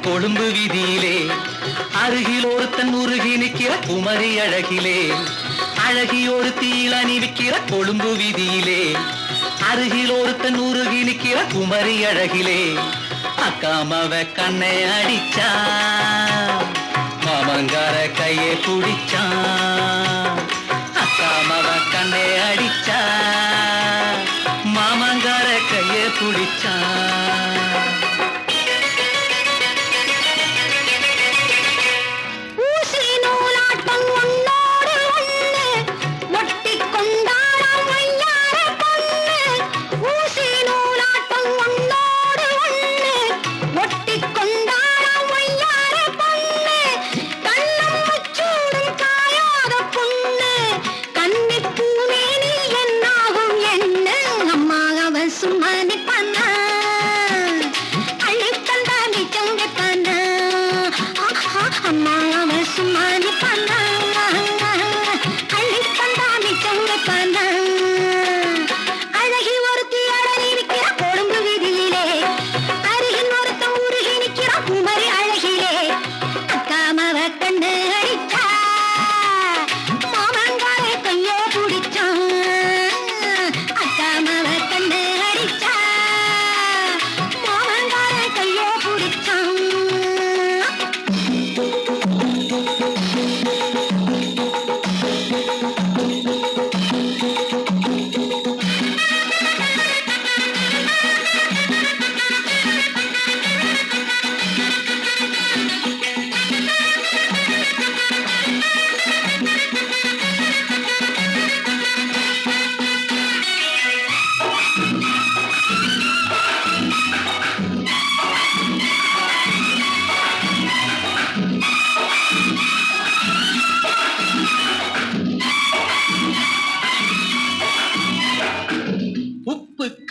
கொழும்பு வீதியிலே அருகில் ஒருத்தன் உருகி நிற்கிற குமரி அழகிலே அழகி ஒரு தீல நிற்கிற கொழும்பு வீதியிலே அருகில் ஒருத்தன் உருகி நிற்கிற குமரி அழகிலே அக்காமவ கண்ணை அடிச்சா மாமங்கார கையை பிடிச்சான் அக்காமவ கண்ணை அடிச்சா மாமங்கார கையை பிடிச்சான்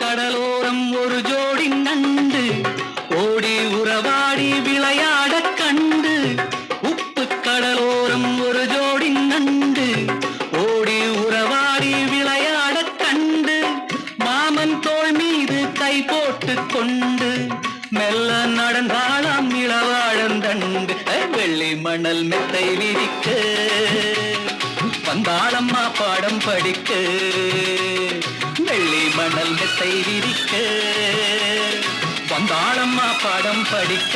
கடலோரம் ஒரு ஜோடி நண்டு ஓடி உறவாடி விளையாட கண்டு உப்பு கடலோரம் ஒரு ஜோடி நண்டு ஓடி உறவாடி விளையாட கண்டு மாமன் தோள் மீது கை போட்டு கொண்டு மெல்ல நடந்தாளாம் இளவாழந்தண்டு வெள்ளி மணல் மெத்தை விரிக்க வந்தாளம்மா பாடம் படிக்க வெள்ளி மணல் மெத்தை விரிக்க வந்தாளம்மா பாடம் படிக்க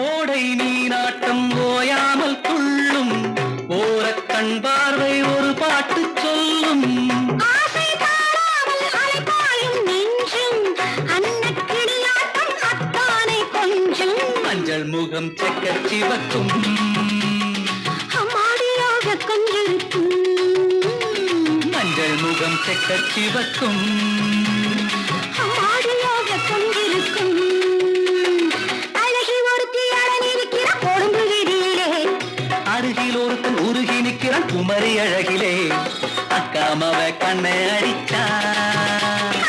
ஓடை நீராட்டம் ஓயாமல் துள்ளும் ஓர கண் பார்வை ஒரு பாட்டு சொல்லும் மஞ்சள் முகம் செக்க சிவக்கும் மஞ்சள் முகம் செக்க சிவக்கும் அருகில் ஒருத்தன் உருகி நிற்கிறான் குமரி அழகிலே அக்காமவ கண்ணை அடித்தான்